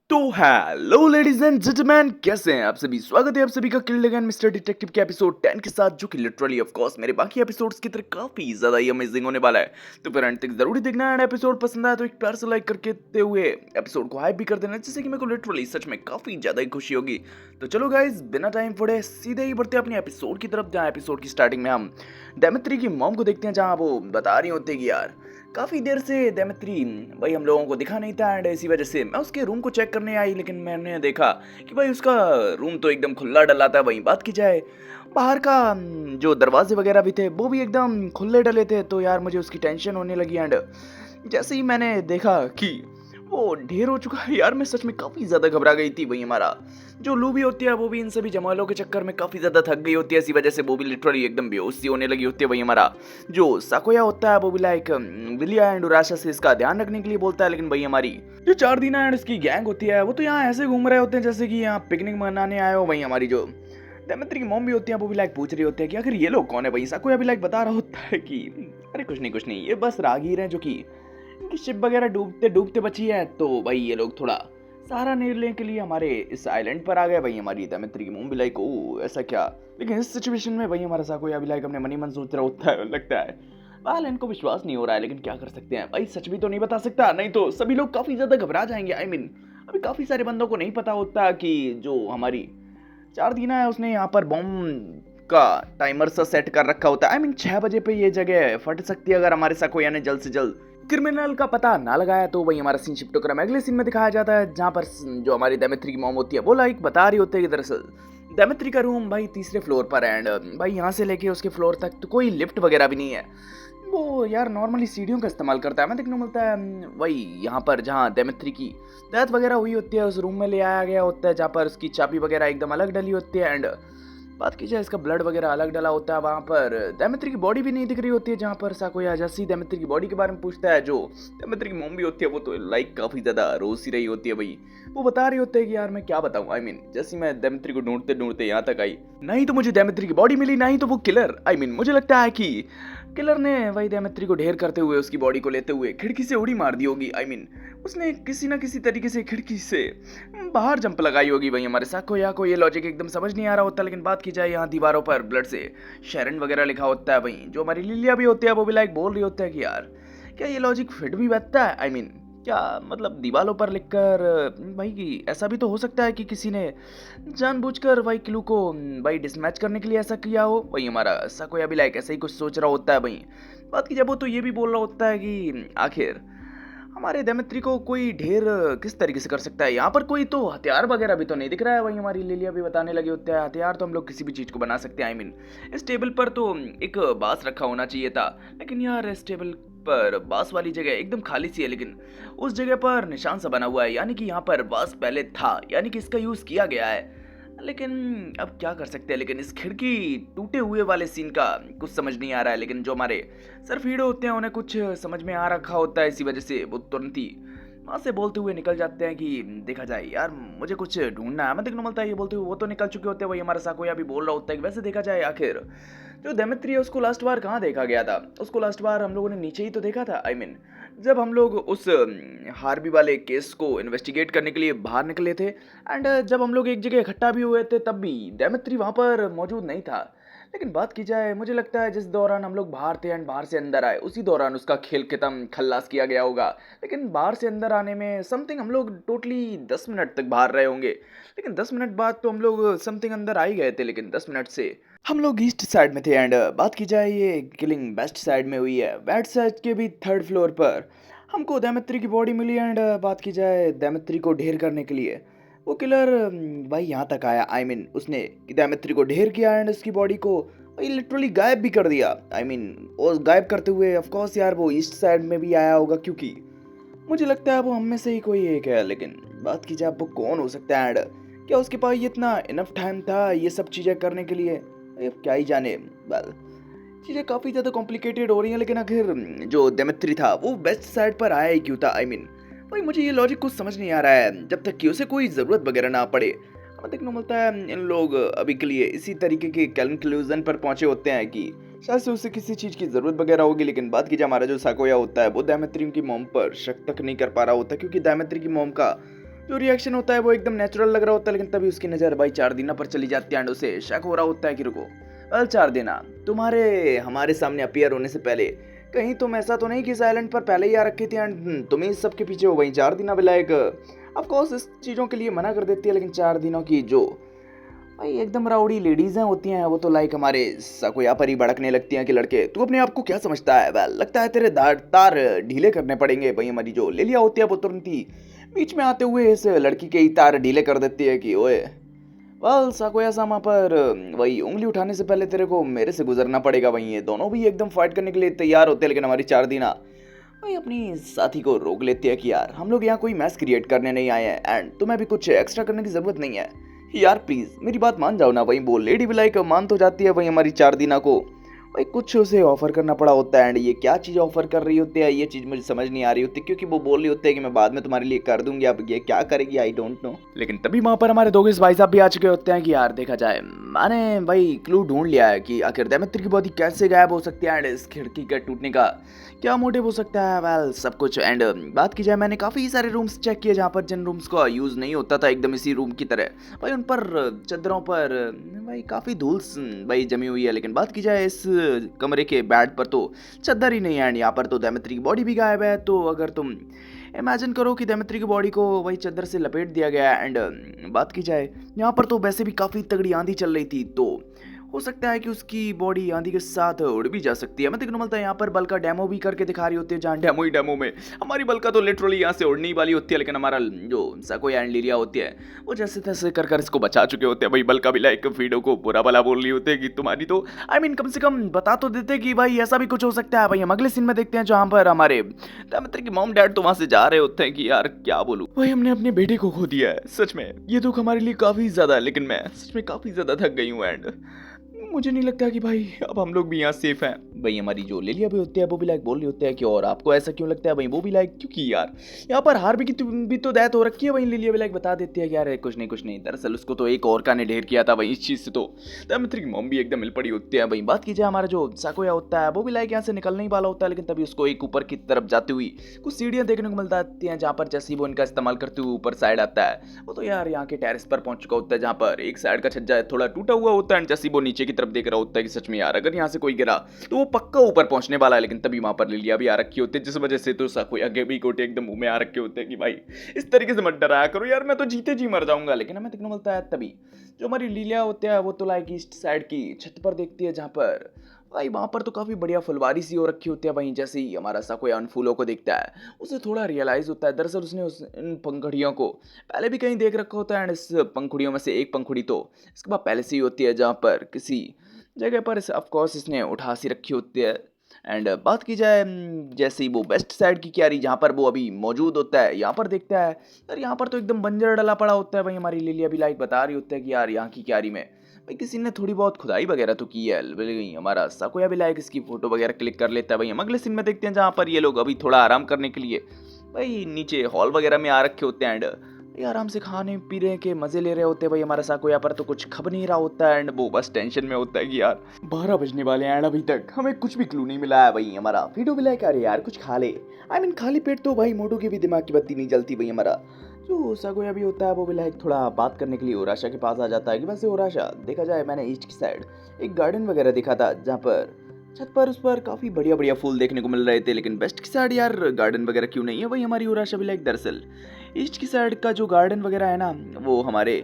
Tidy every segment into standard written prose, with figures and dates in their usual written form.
तो hello ladies and gentleman, कैसे हैं आप सभी। स्वागत है आप सभी का किल्ड अगेन मिस्टर डिटेक्टिव के एपिसोड 10 के साथ, जो कि लिटरली ऑफ कोर्स मेरे बाकी एपिसोड्स की तरह काफी ज्यादा ही अमेजिंग होने वाला है। तो फिर अंत तक जरूरी देखना है। एपिसोड पसंद आया तो एक प्यार से लाइक करके देते हुए एपिसोड को हाइप भी कर देना, जिससे कि मेरे को लिटरली सच में काफी ज्यादा ही खुशी होगी। तो चलो गाइज, बिना टाइम फोड़े सीधे ही बढ़ते हैं अपने एपिसोड की तरफ, जहाँ एपिसोड की स्टार्टिंग में हम डेमेट्री की मॉम को देखते हैं, जहाँ वो बता रही होती है कि यार काफ़ी देर से डेमेट्री भाई हम लोगों को दिखा नहीं था, एंड इसी वजह से मैं उसके रूम को चेक करने आई, लेकिन मैंने देखा कि भाई उसका रूम तो एकदम खुला डला था। वहीं बात की जाए बाहर का जो दरवाजे वगैरह भी थे वो भी एकदम खुले डले थे। तो यार मुझे उसकी टेंशन होने लगी, एंड जैसे ही मैंने देखा कि वो ढेर हो चुका है, यार मैं सच में काफ़ी ज़्यादा घबरा गई थी। वही हमारा जो लूबी होती है वो भी इन सभी जमालों के चक्कर में काफ़ी ज़्यादा थक गई होती है, इसी वजह से वो भी लिटरली एकदम बेहोश सी होने लगी होती है। वही हमारा जो साकोया होता है वो भी लाइक विलिया एंड उराशा से इसका ध्यान रखने के लिए बोलता है, लेकिन वही हमारी जो चार दीना एंड इसकी गैंग होती है वो तो यहाँ ऐसे घूम रहे होते हैं जैसे कि यहाँ पिकनिक मनाने आए हो। वही हमारी जो डेमेट्री की मॉम भी होती है वो भी लाइक पूछ रही होती है कि आखिर ये लोग कौन है। वही साकोया भी लाइक बता रहा होता है कि अरे कुछ नहीं, ये बस राहगीर हैं जो कि इनकी शिप वगैरह डूबते डूबते बची है, तो भाई ये लोग थोड़ा सहारा लेने के लिए हमारे इस आइलैंड पर आ गए। वही हमारी डेमेट्री की मॉम भी लाइक ओ ऐसा क्या, लेकिन इस सिचुएशन में वही हमारा साकोया भी लाइक अपने मनी मन सोच रहा होता है, लगता है वाल इनको विश्वास नहीं हो रहा है, लेकिन क्या कर सकते हैं भाई, सच भी तो नहीं बता सकता, नहीं तो सभी लोग काफी ज्यादा घबरा जाएंगे। आई मीन अभी काफी सारे बंदों को नहीं पता होता कि जो हमारी चार दीना है उसने यहाँ पर बॉम्ब का टाइमर सा सेट कर रखा होता है। आई मीन 6 बजे पे ये जगह फट सकती है अगर हमारे साकोया ने जल्द से जल्द क्रिमिनल का पता ना लगाया। तो वही हमारा सीन शिफ्ट होकर अगले सीन में दिखाया जाता है, जहाँ पर जो हमारी डेमेट्री की मॉम होती है वो लाइक बता रही होती है कि दरअसल डेमेट्री का रूम भाई तीसरे फ्लोर पर है, एंड भाई यहाँ से लेके उसके फ्लोर तक तो कोई लिफ्ट वगैरह भी नहीं है। वो यार नॉर्मली सीढ़ियों का इस्तेमाल करता है। मैं देखने को मिलता है वही यहाँ पर जहाँ डेमेट्री की डेथ वगैरह हुई होती है उस रूम में ले आया गया होता है, जहाँ पर उसकी चाबी वगैरह एकदम अलग डली होती है, एंड बात की जाए इसका ब्लड वगैरह अलग डला होता है। वहाँ पर डेमेट्री की बॉडी भी नहीं दिख रही होती है, जहाँ पर साकोया जैसी डेमेट्री की बॉडी के बारे में पूछता है, जो डेमेट्री की मॉम भी होती है वो तो लाइक काफी ज्यादा रोज सी रही होती है। भाई वो बता रही होती है कि यार मैं क्या बताऊं, आई मीन जैसी मैं डेमेट्री को ढूंढते ढूंढते यहाँ तक आई, नहीं तो मुझे डेमेट्री की बॉडी मिली, नहीं तो वो किलर, आई मीन मुझे लगता है कि किलर ने वही डेमेट्री को ढेर करते हुए उसकी बॉडी को लेते हुए खिड़की से उड़ी मार दी होगी। आई मीन उसने किसी ना किसी तरीके से खिड़की से बाहर जंप लगाई होगी। वही हमारे साकोया को ये लॉजिक एकदम समझ नहीं आ रहा होता, लेकिन बात की जाए यहाँ दीवारों पर ब्लड से शेरन वगैरह लिखा होता है। वहीं जो हमारी लिलिया भी होती है वो भी लाइक बोल रही होता है कि यार क्या ये लॉजिक फिट भी बैठता है। आई मीन क्या मतलब दीवारों पर लिखकर भाई कि ऐसा भी तो हो सकता है कि किसी ने जानबूझकर भाई क्लू को भाई डिसमैच करने के लिए ऐसा किया हो। वही हमारा साकोया भी लाइक ऐसा ही कुछ सोच रहा होता है। वहीं बात की जब वो तो ये भी बोल रहा होता है कि आखिर हमारे डेमेट्री को कोई ढेर किस तरीके से कर सकता है, यहाँ पर कोई तो हथियार वगैरह भी तो नहीं दिख रहा है। वही हमारी लिलिया भी बताने लगी होता है हथियार तो हम लोग किसी भी चीज़ को बना सकते हैं। आई मीन इस टेबल पर तो एक बांस रखा होना चाहिए था, लेकिन यार इस टेबल पर बांस वाली जगह एकदम खाली सी है, लेकिन उस जगह पर निशान सा बना हुआ है, यानी कि यहाँ पर बांस पहले था, यानी कि इसका यूज़ किया गया है। लेकिन अब क्या कर सकते हैं, लेकिन इस खिड़की टूटे हुए वाले सीन का कुछ समझ नहीं आ रहा है, लेकिन जो हमारे सिर्फ हीरो होते हैं उन्हें कुछ समझ में आ रखा होता है, इसी वजह से वो तुरंत ही वहाँ से बोलते हुए निकल जाते हैं कि देखा जाए यार मुझे कुछ ढूंढना है। मैं देखने को मिलता है ये बोलते हुए वो तो निकल चुके होते हैं। वही हमारा साकोया भी बोल रहा होता है कि वैसे देखा जाए आखिर जो डेमेट्री है उसको लास्ट बार कहाँ देखा गया था, उसको लास्ट बार हम लोगों ने नीचे ही तो देखा था। आई मीन जब हम लोग उस हार्बी वाले केस को इन्वेस्टिगेट करने के लिए बाहर निकले थे, एंड जब हम लोग एक जगह इकट्ठा भी हुए थे तब भी डेमेट्री वहाँ पर मौजूद नहीं था। लेकिन बात की जाए मुझे लगता है जिस दौरान हम लोग बाहर थे एंड बाहर से अंदर आए उसी दौरान उसका खेल खत्म खल्लास किया गया होगा। लेकिन बाहर से अंदर आने में समथिंग हम लोग टोटली 10 मिनट तक बाहर रहे होंगे, लेकिन 10 मिनट बाद तो हम लोग समथिंग अंदर आ ही गए थे, लेकिन 10 मिनट से हम लोग ईस्ट साइड में थे। एंड बात की जाए ये किलिंग वेस्ट साइड में हुई है, वेस्ट साइड के भी थर्ड फ्लोर पर हमको दैमित्री की बॉडी मिली। एंड बात की जाए दैमित्री को ढेर करने के लिए वो किलर भाई यहाँ तक आया। आई मीन उसने दैमित्री को ढेर किया एंड उसकी बॉडी को भाई लिटरली गायब भी कर दिया। आई मीन वो गायब करते हुए ऑफ कोर्स यार वो ईस्ट साइड में भी आया होगा, क्योंकि मुझे लगता है वो हम में से ही कोई एक है। लेकिन बात की जाए वो कौन हो सकता है, एंड क्या उसके पास ये इतना इनफ टाइम था ये सब चीज़ें करने के लिए, अब क्या ही जाने। वेल चीज़ें काफ़ी ज़्यादा कॉम्प्लिकेटेड हो रही हैं, लेकिन आखिर जो डेमेट्री था वो वेस्ट साइड पर आया ही क्यों था। आई मीन भाई मुझे ये लॉजिक कुछ समझ नहीं आ रहा है, जब तक कि उसे कोई ज़रूरत वगैरह ना पड़े। हमें देखने को मिलता है इन लोग अभी के लिए इसी तरीके के कंक्लूजन पर पहुंचे होते हैं कि शायद से उसे किसी चीज़ की ज़रूरत वगैरह होगी। लेकिन बात की जाए हमारा जो साकोया होता है वो दामेत्री की मोम पर शक तक नहीं कर पा रहा होता, क्योंकि दामेत्री की मोम का जो रिएक्शन होता है वो एकदम नेचुरल लग रहा होता है, लेकिन तभी उसकी नज़र भाई 4 दिना पर चली जाती है एंड उसे शक हो रहा होता है कि रुको, वेल 4 दिना तुम्हारे हमारे सामने अपीयर होने से पहले कहीं तुम ऐसा तो नहीं कि इस आइलैंड पर पहले ही आ रखी थी एंड तुम ही इस सब के पीछे हो। वहीं 4 दिना विलायक ऑफ कोर्स इस चीज़ों के लिए मना कर देती है, लेकिन 4 दिनों की जो भाई एकदम राउडी लेडीज हैं होती हैं वो तो लाइक हमारे सकोया पर ही भड़कने लगती हैं कि लड़के तू अपने आप को क्या समझता है, वेल लगता है तेरे तार ढीले करने पड़ेंगे। भाई हमारी जो लिलिया होती है वो तुरंत ही बीच में आते हुए इस लड़की के ही तार ढीले कर देती है कि ओए वेल सकोया सामा पर वही उंगली उठाने से पहले तेरे को मेरे से गुजरना पड़ेगा। वहीं ये दोनों भी एकदम फाइट करने के लिए तैयार होते हैं, लेकिन हमारी 4 दिना भाई अपनी साथी को रोक लेती है कि यार हम लोग यहाँ कोई मैच क्रिएट करने नहीं आए हैं एंड तुम्हें भी कुछ एक्स्ट्रा करने की जरूरत नहीं है यार, प्लीज मेरी बात मान जाओ ना। वहीं वो लेडी भी लाइक मान तो जाती है। वहीं हमारी 4 दिना को भाई कुछ उसे ऑफर करना पड़ा होता है एंड ये क्या चीज़ ऑफर कर रही होती है ये चीज़ मुझे समझ नहीं आ रही होती, क्योंकि वो बोल रही होती है कि मैं बाद में तुम्हारे लिए कर दूंगी। अब ये क्या करेगी आई डोंट नो। लेकिन तभी वहाँ पर हमारे दोगेश भाई साहब भी आ चुके होते हैं कि यार देखा जाए मैंने भाई क्लू ढूंढ लिया है कि आखिर दैमित्र की बॉडी कैसे गायब हो सकती है एंड इस खिड़की का टूटने का क्या मोटिव हो सकता है। वेल सब कुछ एंड बात की जाए मैंने काफ़ी सारे रूम्स चेक किए जहाँ पर जिन रूम्स का यूज़ नहीं होता था एकदम इसी रूम की तरह भाई उन पर चादरों पर भाई काफ़ी धूल भाई जमी हुई है। लेकिन बात की जाए इस कमरे के बेड पर तो चादर ही नहीं है एंड यहाँ पर तो दैमित्री की बॉडी भी गायब है। तो अगर तुम इमेजिन करो कि दैमित्री की बॉडी को वही चादर से लपेट दिया गया है एंड बात की जाए यहाँ पर तो वैसे भी काफ़ी तगड़ी आंधी चल रही थी, तो हो सकता है कि उसकी बॉडी आंधी के साथ उड़ भी जा सकती है। मैं देखने मिलता है यहाँ पर बल्का डेमो भी करके दिखा रही होती है, जहाँ डेमो ही डेमो में हमारी बल्का तो लिटरली यहाँ से उड़ने वाली होती है, लेकिन हमारा जो सकोया एंड लिलिया होती है वो जैसे तैसे कर कर इसको बचा चुके होते हैं। भाई बल्का भी लाइक वीडियो को बुरा भला बोल रही होती है कि तुम्हारी तो कम से कम बता तो देते कि भाई ऐसा भी कुछ हो सकता है। भाई हम अगले सीन में देखते हैं जहाँ पर हमारे दैमित्र की मॉम डैड तो वहाँ से जा रहे होते हैं कि यार क्या बोलूँ भाई हमने अपने बेटे को खो दिया है। सच में ये दुख हमारे लिए काफ़ी ज़्यादा है, लेकिन मैं सच में काफ़ी ज़्यादा थक गई हूँ एंड मुझे नहीं लगता कि भाई अब हम लोग भी यहाँ सेफ हैं। भाई हमारी जो लिलिया भी होती है वो भी लाइक बोल रही होती है कि और आपको ऐसा क्यों लगता है। भाई वो भी लाइक क्योंकि यार यहाँ पर हार्वी की भी तो डेथ हो रखी है। वहीं लिलिया भी लाइक बता देती है कि यार कुछ नहीं दरअसल उसको तो एक और का ने ढेर किया था वही इस चीज़ से। तो दैमित्री की मॉम भी एकदम मिल पड़ी होती है। वहीं बात की जाए हमारा जो सकोया होता है वो भी लाइक यहाँ से निकलने ही वाला होता है, लेकिन तभी उसको एक ऊपर की तरफ जाती हुई कुछ सीढ़ियाँ देखने को मिलती हैं, जहाँ पर जैसे वो इनका इस्तेमाल करते हुए ऊपर साइड आता है वो तो यार यहाँ के टेरेस पर पहुंच चुका होता है, जहाँ पर एक साइड का छज्जा थोड़ा टूटा हुआ होता है। जैसे वो नीचे की तरफ देख रहा होता है कि सच में यार अगर यहाँ से कोई गिरा तो वो पक्का ऊपर पहुंचने वाला है। लेकिन तभी वहां पर लिलिया भी आ रखी होती है, जिस वजह से तो सकोया के भी गोटे एकदम मुंह में आ रखे होते हैं कि भाई इस तरीके से मत डराया करो यार, मैं तो जीते जी मर जाऊंगा। लेकिन हमें देखने मिलता है तभी जो हमारी लिलिया होती है वो तो लाइक ईस्ट साइड की छत पर देखती है, जहाँ पर भाई वहाँ पर तो काफ़ी बढ़िया फुलवारी सी हो रखी होती है। वहीं जैसे ही हमारा सकोया उन फूलों को देखता है उसे थोड़ा रियलाइज़ होता है दरअसल उसने इन पंखुड़ियों को पहले भी कहीं देख रखा होता है एंड इस पंखुड़ियों में से एक पंखुड़ी तो इसके बाद पहले से ही होती है, जहाँ पर किसी जगह पर ऑफकोर्स इसने उठा सी रखी होती है। एंड बात की जाए जैसे ही वो वेस्ट साइड की क्यारी जहाँ पर वो अभी मौजूद होता है यहाँ पर देखता है यार यहाँ पर तो एकदम बंजर डला पड़ा होता है। वहीं हमारी लिलिया भी लाइक बता रही होती है कि यार यहाँ की क्यारी में भाई किसी ने थोड़ी बहुत खुदाई वगैरह तो की है। वहीं हमारा सकोया भी लाइक इसकी फोटो वगैरह क्लिक कर लेता है। वहीं हम अगले सीन में देखते हैं जहाँ पर ये लोग अभी थोड़ा आराम करने के लिए भाई नीचे हॉल वगैरह में आ रखे होते हैं एंड ये आराम से खाने पी रहे के मजे ले रहे होते हैं। भाई हमारा सकोया पर तो कुछ खब नहीं रहा होता है एंड वो बस टेंशन में होता है कि यार 12 बजने वाले हैं एंड अभी तक हमें कुछ भी क्लू नहीं मिला है। भाई हमारा वीडियो भी लाइक अरे यार कुछ खा ले खाली पेट तो भाई मोटू की भी दिमाग की बत्ती नहीं जलती। भाई हमारा जो सकोया भी होता है वो भी लाइक थोड़ा बात करने के लिए ओराशा के पास आ जाता है कि वैसे ओराशा देखा जाए मैंने ईस्ट की साइड एक गार्डन वगैरह देखा था, जहाँ पर छत पर उस पर काफ़ी बढ़िया बढ़िया फूल देखने को मिल रहे थे, लेकिन वेस्ट की साइड यार गार्डन वगैरह क्यों नहीं है। वही हमारी ओराशा भी लाइक दरअसल ईस्ट की साइड का जो गार्डन वगैरह है ना वो हमारे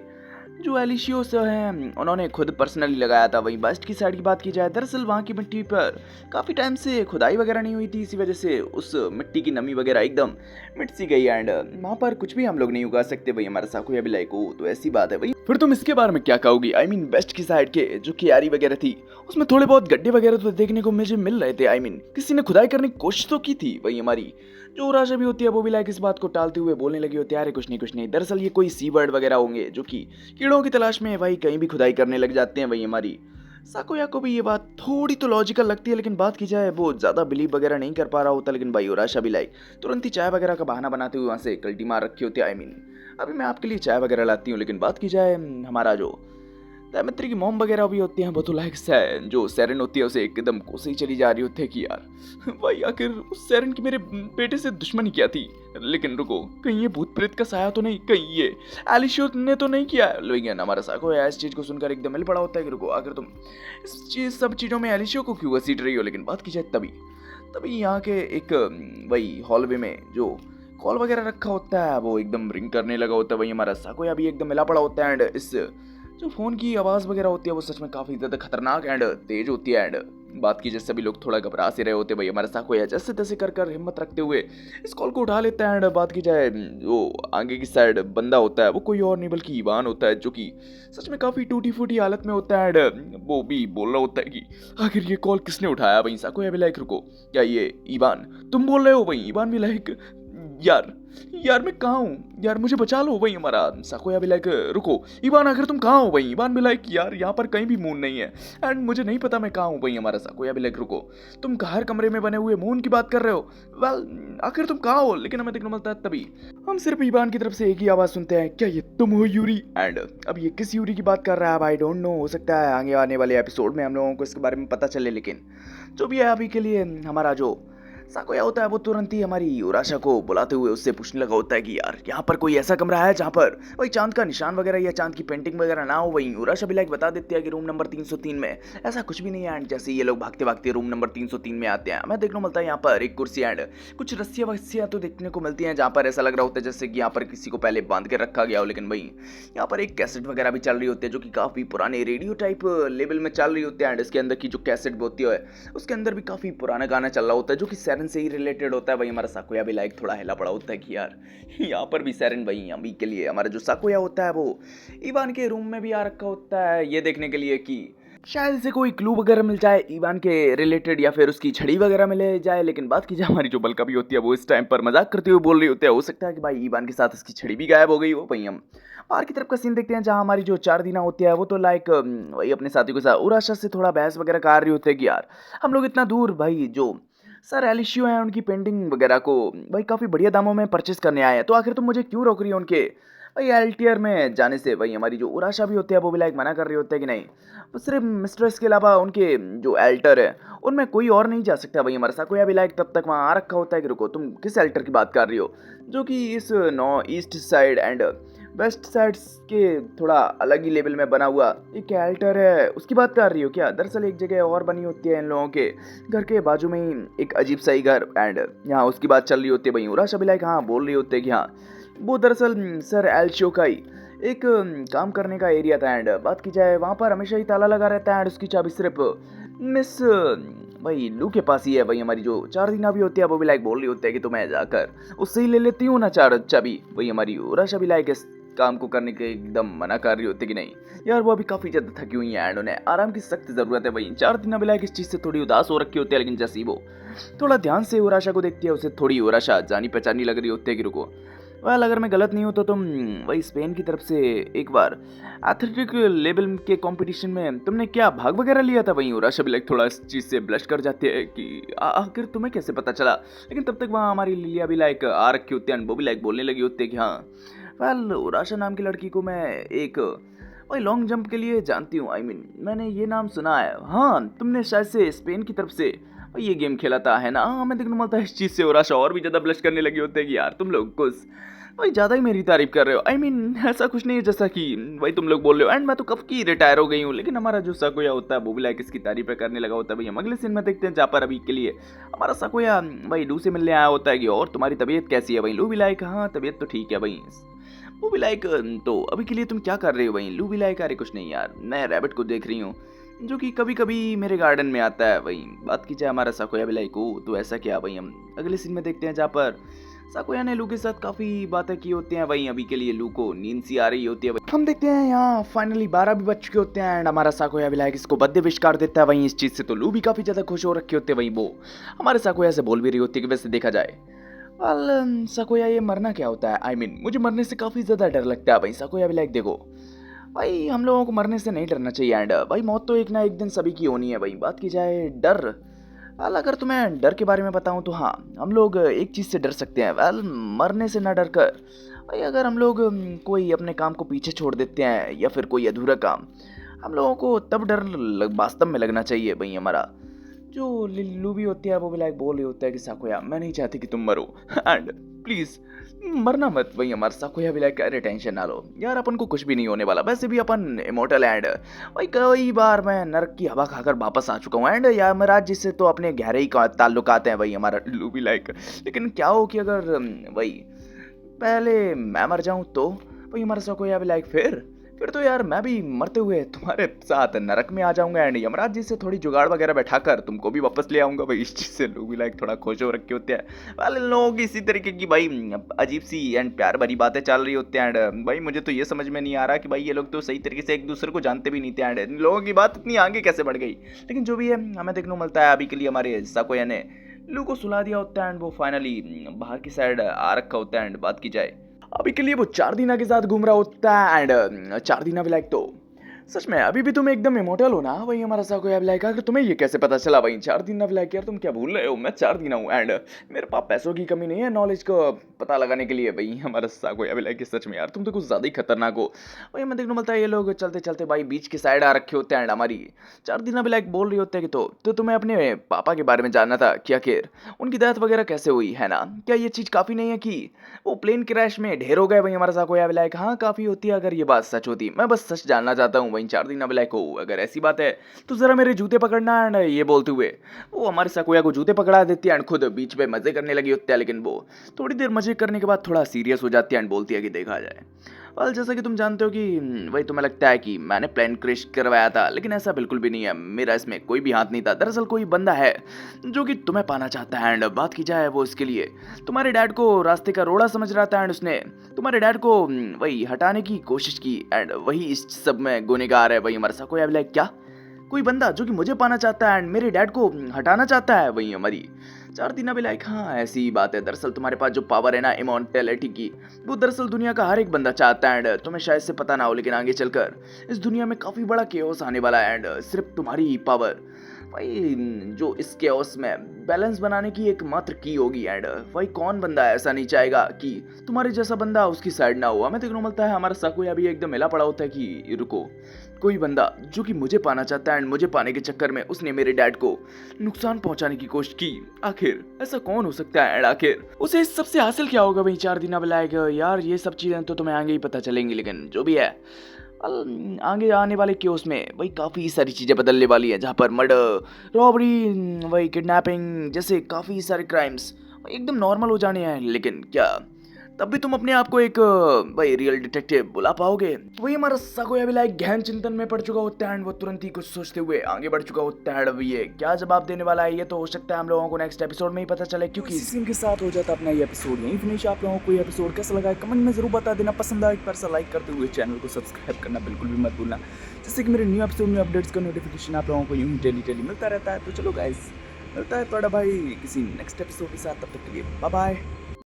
जो एलिशियो से हैं उन्होंने खुद पर्सनली लगाया था। वहीं वेस्ट की साइड की बात की जाए दरअसल वहाँ की मिट्टी पर काफ़ी टाइम से खुदाई वगैरह नहीं हुई थी, इसी वजह से उस मिट्टी की नमी वगैरह एकदम मिट सी गई एंड वहाँ पर कुछ भी हम लोग नहीं उगा सकते। भाई हमारा सकोया भी लाइक ओ तो ऐसी बात है। भाई फिर तुम इसके बारे में क्या कहोगी। वेस्ट की साइड के जो क्यारी वगैरह थी उसमें थोड़े बहुत गड्ढे वगैरह तो देखने को मुझे मिल रहे थे। किसी ने खुदाई करने की कोशिश तो की थी। वही हमारी जो ओराशा भी होती है वो भी लाइक इस बात को टालते हुए बोलने लगी होती है अरे कुछ नहीं दरअसल ये कोई सी बर्ड वगैरह होंगे जो कि कीड़ों की तलाश में भाई कहीं भी खुदाई करने लग जाते हैं। वही हमारी सकोया को भी ये बात थोड़ी तो लॉजिकल लगती है, लेकिन बात की जाए वो ज़्यादा बिलीव वगैरह नहीं कर पा रहा होता। लेकिन भाई ओराशा भी लाइक तुरंत ही चाय वगैरह का बहाना बनाते हुए वहाँ से कल्टी मार रखी होती है। अभी मैं आपके लिए चाय वगैरह लाती हूँ। लेकिन बात की जाए हमारा जो दैमित्री की मॉम वगैरह भी होती हैं, वो तो लाइक जो सेरेन होती है उसे एकदम कोसे ही चली जा रही होती है कि यार भाई आखिर उस सेरेन की मेरे बेटे से दुश्मनी क्या थी। लेकिन रुको, कहीं ये भूत प्रेत का साया तो नहीं, कहीं ये एलिशियो ने तो नहीं किया। लेकिन हमारा साको इस चीज को सुनकर एकदम हिल पड़ा होता है कि रुको, आखिर तुम सब चीजों में एलिशियो को क्यों घसीट रही हो। लेकिन बात की जाए तभी तभी यहाँ के एक वही हॉलवे में जो कॉल वगैरह रखा होता है वो एकदम रिंग करने लगा होता है। वही हमारा साको भी एकदम मिला पड़ा होता है एंड इस जो फ़ोन की आवाज़ वगैरह होती है वो सच में काफ़ी ज़्यादा खतरनाक एंड तेज होती है। एंड बात की जैसे सभी लोग थोड़ा घबरा से रहे होते, भाई हमारा साको जैसे तैसे कर हिम्मत रखते हुए इस कॉल को उठा लेता है। एंड बात की जाए जो आगे की साइड बंदा होता है वो कोई और नहीं बल्कि इवान होता है, जो कि सच में काफ़ी टूटी फूटी हालत में होता है। एंड वो भी बोल रहा होता है कि आखिर ये कॉल किसने उठाया। भाई साको भी लाइक रुको, क्या ये इवान तुम बोल रहे हो। भाई इवान भी लाइक यार मैं कहाँ हूँ यार, मुझे बचा लो। वही हमारा साकोया भी लाइक रुको इवान आखिर तुम कहाँ हो। वही इवान भी लाइक यार यहाँ पर कहीं भी मून नहीं है एंड मुझे नहीं पता मैं कहाँ हूँ। वही हमारा साकोया भी लाइक रुको, तुम हर कमरे में बने हुए मून की बात कर रहे हो। वेल आखिर तुम कहाँ हो। लेकिन हमें देखने मिलता है तभी हम सिर्फ इवान की तरफ से एक ही आवाज़ सुनते हैं, क्या ये तुम हो यूरी। एंड अब ये किस यूरी की बात कर रहा है आई डोंट नो, हो सकता है आगे आने वाले एपिसोड में हम लोगों को इसके बारे में पता चले। लेकिन जो भी है अभी के लिए हमारा जो साकोया होता है वो तुरंत ही हमारी यूराशा को बुलाते हुए उससे पूछने लगा होता है कि यार यहाँ पर कोई ऐसा कमरा है जहाँ पर वही चांद का निशान वगैरह या चांद की पेंटिंग वगैरह ना हो। वही यूराशा भी लाइक बता देती है कि रूम नंबर 303 में ऐसा कुछ भी नहीं है। एंड जैसे ये लोग भागते भागते रूम नंबर 303 में आते हैं, हमें देखने को मिलता है यहाँ पर एक कुर्सी एंड कुछ रस्सियाँ वस्सियाँ तो देखने को मिलती हैं, जहाँ पर ऐसा लग रहा होता है जैसे कि यहाँ पर किसी को पहले बांध के रखा गया हो। लेकिन भाई यहाँ पर एक कैसेट वगैरह भी चल रही होती है जो कि काफ़ी पुराने रेडियो टाइप लेवल में चल रही होती है। एंड इसके अंदर की जो कैसेट होती है उसके अंदर भी काफ़ी पुराना गाना चल रहा होता है जो कि सैरन से ही रिलेटेड होता है। वही हमारा साकोया भी लाइक थोड़ा हिला पड़ा होता है कि यार यहाँ पर भी सैरन भाई अभी के लिए हमारा जो साकोया होता है वो इवान के रूम में भी आ रखा होता है, ये देखने के लिए कि शायद इसे कोई क्लू वगैरह मिल जाए इवान के रिलेटेड या फिर उसकी छड़ी वगैरह मिल जाए। लेकिन बात की जाए हमारी जो बलका भी होती है वो इस टाइम पर मजाक करते हुए बोल रही होती है, हो सकता है कि भाई इवान के साथ इसकी छड़ी भी गायब हो गई हो। वहीं हम बाहर की तरफ का सीन देखते हैं जहाँ हमारी जो 4 दीना होती है वो तो लाइक वही अपने साथियों के साथ उराशा से थोड़ा बहस वगैरह कर रही होती है कि यार हम लोग इतना दूर भाई जो सर एलिशियो हैं उनकी पेंटिंग वगैरह को भाई काफ़ी बढ़िया दामों में परचेस करने आए हैं, तो आखिर तुम मुझे क्यों रोक रही हो उनके भाई एल्टियर में जाने से। वही हमारी जो उराशा भी होती है वो भी लाइक मना कर रही होती है कि नहीं, वो सिर्फ मिस्ट्रेस के अलावा उनके जो एल्टर है उनमें कोई और नहीं जा सकता। वही हमारा साकोया भी लाइक तब तक वहाँ आ रखा होता है कि रुको तुम किस एल्टर की बात कर रही हो, जो कि इस north east side and west sides के थोड़ा अलग ही लेवल में बना हुआ एक एल्टर है, उसकी बात कर रही हो क्या। दरअसल एक जगह और बनी होती है इन लोगों के घर के बाजू में ही एक अजीब सा ही घर एंड यहाँ उसकी बात चल रही होती है। वही उराशा भी लाइक हाँ बोल रही होती है कि हाँ वो दरअसल सर एल्शियो का ही एक काम करने का एरिया था। एंड बात की जाए वहाँ पर हमेशा ही ताला लगा रहता है एंड उसकी चाबी सिर्फ मिस भाई लू के पास ही है। वही हमारी जो 4 दीना भी होती है वो भी लाइक बोल रही होती है कि तो मैं जाकर उससे ही ले लेती हूँ ना 4 चाबी। वही हमारी उराशा भी लाइक इस काम को करने के एकदम मना कर रही होती है कि नहीं यार वो अभी काफ़ी ज़्यादा थकी हुई है एंड उन्हें आराम की सख्त ज़रूरत है। वही 4 दीना भी लाइक इस चीज़ से थोड़ी उदास हो रखी होती है। लेकिन जैसे ही वो थोड़ा ध्यान से उराशा को देखती है उसे थोड़ी उराशा जानी पहचानी लग रही होती है कि रुको वेल अगर मैं गलत नहीं हूँ तो तुम वही स्पेन की तरफ से एक बार एथलेटिक लेवल के कंपटीशन में तुमने क्या भाग वगैरह लिया था। वहीं उराशा भी लाइक थोड़ा इस चीज़ से ब्लश कर जाती है कि आखिर तुम्हें कैसे पता चला। लेकिन तब तक वहाँ हमारी लिलिया भी लाइक आ रखी होती है एंड वो भी लाइक बोलने लगी होती है कि हाँ वेल उराशा नाम की लड़की को मैं एक वही लॉन्ग जंप के लिए जानती हूँ। आई मीन मैंने ये नाम सुना है। हाँ तुमने शायद से स्पेन की तरफ से ये गेम खेला था है ना। हाँ मैं देखने मिलता है इस चीज़ से उराशा और भी ज़्यादा ब्लश करने लगी होती है कि यार तुम लोग कुछ भाई ज़्यादा ही मेरी तारीफ कर रहे हो। आई मीन ऐसा कुछ नहीं है जैसा कि भाई तुम लोग बोल रहे हो एंड मैं तो कब की रिटायर हो गई हूँ। लेकिन हमारा जो साकोया होता है वो भी लाइक इसकी तारीफ करने लगा होता है। भाई हम अगले सीन में देखते हैं जहाँ पर अभी के लिए हमारा साकोया भाई लू से मिलने आया होता है कि और तुम्हारी तबीयत कैसी है। भाई लू भी लाइक हाँ तबीयत तो ठीक है। भाई वो भी लाइक तो अभी के लिए तुम क्या कर रहे हो। भाई लू भी लाइक अरे कुछ नहीं यार मैं रैबिट को देख रही हूँ जो कि कभी कभी मेरे गार्डन में आता है। वही बात की जाए हमारा साकोया भी लाइक ओ तो ऐसा क्या। भाई हम अगले सीन में देखते हैं जहाँ पर साकोया ने लू के साथ काफ़ी बातें की होती हैं। वहीं अभी के लिए लू को नींद सी आ रही होती है। हम देखते हैं यहाँ फाइनली 12 भी बज चुके होते हैं एंड हमारा साकोया भी लाइक इसको बर्थडे विश कर देता है। वहीं इस चीज़ से तो लू भी काफ़ी ज़्यादा खुश हो रखी होती है। वहीं वो हमारे साकोया से बोल भी रही होती है कि वैसे देखा जाए वेल साकोया ये मरना क्या होता है। आई मीन मुझे मरने से काफ़ी ज़्यादा डर लगता है। भाई साकोया भी लाइक देखो भाई हम लोगों को मरने से नहीं डरना चाहिए एंड भाई मौत तो एक ना एक दिन सभी की होनी है। भाई बात की जाए डर वेल अगर तुम्हें डर के बारे में बताऊं तो हाँ हम लोग एक चीज़ से डर सकते हैं वेल मरने से ना डर कर। भाई अगर हम लोग कोई अपने काम को पीछे छोड़ देते हैं या फिर कोई अधूरा काम हम लोगों को तब डर वास्तव में लगना चाहिए भाई हमारा। जो लिल्लू भी होती है वो भी लाइक बोल रही होता है कि साकुया मैं नहीं चाहती कि तुम मरो एंड प्लीज मरना मत। वही हमारा साकुया भी लाइक अरे टेंशन ना लो यार, अपन को कुछ भी नहीं होने वाला, वैसे भी अपन इमोर्टल एंड भाई कई बार मैं नरक की हवा खाकर वापस आ चुका हूँ एंड यमराज जी से तो अपने गहरे ही ताल्लुकात हैं वही हमारा लिल्लू भी लाइक। लेकिन क्या हो कि अगर वही पहले मैं मर जाऊं तो वही हमारा साकुया भी लाइक फिर तो यार मैं भी मरते हुए तुम्हारे साथ नरक में आ जाऊंगा एंड यमराज जी से थोड़ी जुगाड़ वगैरह बैठाकर तुमको भी वापस ले आऊंगा भाई। इस चीज़ से लोग भी लाइक थोड़ा खुश हो रखे होते हैं। वाले लोगों की इसी तरीके की भाई अजीब सी एंड प्यार भरी बातें चल रही होती हैं एंड भाई मुझे तो ये समझ में नहीं आ रहा कि भाई ये लोग तो सही तरीके से एक दूसरे को जानते भी नहीं थे एंड इन लोगों की बात इतनी आगे कैसे बढ़ गई। लेकिन जो भी है हमें देखने को मिलता है अभी के लिए हमारे साकुया ने लू को सुला दिया होता है एंड वो फाइनली बाहर की साइड आ रखा होता है एंड बात की जाए अभी के लिए वो 4 दीना के साथ घूम रहा होता है एंड 4 दीना भी लाइक तो सच में अभी भी तुम एकदम इमोर्टल हो ना वही हमारा साकुया भी लाइक अगर तुम्हें ये कैसे पता चला भाई 4 दीना भी लाइक यार तुम क्या भूल रहे हो, मैं 4 दीना हूँ एंड मेरे पास पैसों की कमी नहीं है नॉलेज को पता लगाने के लिए भाई हमारा साकुया भी लाइक सच में यार तुम तो कुछ ज़्यादा ही खतरनाक हो। भाई हमें देखने मिलता है ये लोग चलते चलते भाई बीच की साइड आ रखे होते हैं एंड हमारी 4 दीना भी लाइक बोल रही होते हैं कि तो तुम्हें अपने पापा के बारे में जानना था कि आखिर उनकी डेथ वगैरह कैसे हुई है ना, क्या ये चीज़ काफ़ी नहीं है कि वो प्लेन क्रैश में ढेर हो गए वहीं हमारा साकुया भी लाइक हाँ काफ़ी होती है अगर ये बात सच होती, मैं बस सच जानना चाहता हूँ। वहीं 4 दीना भी लाइक अगर ऐसी बात है तो जरा मेरे जूते पकड़ना एंड ये बोलते हुए वो हमारे साकुया को जूते पकड़ा देती है एंड खुद बीच में मजे करने लगी होती है। लेकिन वो थोड़ी देर मजे करने के बाद थोड़ा सीरियस हो जाती है एंड बोलती है कि देखा जाए वेल जैसा कि तुम जानते हो कि वही तुम्हें लगता है कि मैंने प्लेन क्रैश करवाया था, लेकिन ऐसा बिल्कुल भी नहीं है, मेरा इसमें कोई भी हाथ नहीं था। दरअसल कोई बंदा है जो कि तुम्हें पाना चाहता है एंड बात की जाए वो इसके लिए तुम्हारे डैड को रास्ते का रोड़ा समझ रहा था एंड उसने तुम्हारे डैड को वही हटाने की कोशिश की एंड वही इस सब में गुनहगार है। वही हमारा साकुया भी लाइक क्या कोई बंदा जो कि मुझे पाना चाहता है एंड मेरे डैड को हटाना चाहता है। वही हमारी 4 दीना भी लाइक हाँ ऐसी ही बात है, दरअसल तुम्हारे पास जो पावर है ना इमॉर्टैलिटी की वो दरअसल दुनिया का हर एक बंदा चाहता है एंड तुम्हें शायद से पता ना हो लेकिन आगे चलकर इस दुनिया में काफ़ी बड़ा केओस आने वाला है एंड सिर्फ तुम्हारी ही पावर भाई जो इस केओस में बैलेंस बनाने की एक मात्र की होगी एंड भाई कौन बंदा ऐसा नहीं चाहेगा कि तुम्हारे जैसा बंदा उसकी साइड ना हो। हमें देखने को मिलता है हमारा साकुया भी एकदम हिला पड़ा होता है कि रुको कोई बंदा जो कि मुझे पाना चाहता है एंड मुझे पाने के चक्कर में उसने मेरे डैड को नुकसान पहुंचाने की कोशिश की, आखिर ऐसा कौन हो सकता है एंड आखिर उसे इस सबसे हासिल क्या होगा। वही 4 दीना बुलाएगा यार ये सब चीज़ें तो तुम्हें आगे ही पता चलेंगी, लेकिन जो भी है आगे आने वाले केस में वही काफ़ी सारी चीज़ें बदलने वाली है जहाँ पर मर्डर रॉबरी वही किडनैपिंग जैसे काफ़ी सारे क्राइम्स एकदम नॉर्मल हो जाने हैं। लेकिन क्या तब भी तुम अपने आप को एक भाई रियल डिटेक्टिव बुला पाओगे। वही हमारा साकुया भी लाइक गहन चिंतन में पड़ चुका होता है एंड वो तुरंत ही कुछ सोचते हुए आगे बढ़ चुका होता है। अब ये क्या जवाब देने वाला है ये तो हो सकता है हम लोगों को नेक्स्ट एपिसोड में ही पता चले, क्योंकि इसी सीन के साथ हो जाता अपना ये एपिसोड यहीं फिनिश। आप लोगों को ये एपिसोड कैसा लगा कमेंट में जरूर बता देना, पसंद आए पर लाइक करते हुए चैनल को सब्सक्राइब करना बिल्कुल भी मत भूलना, जिससे कि मेरे न्यू एपिसोड में अपडेट्स का नोटिफिकेशन आप लोगों को यूं ही डेली मिलता रहता है। तो चलो गाइस मिलता है थोड़ा भाई किसी नेक्स्ट एपिसोड के साथ, तब तक के लिए बाय बाय।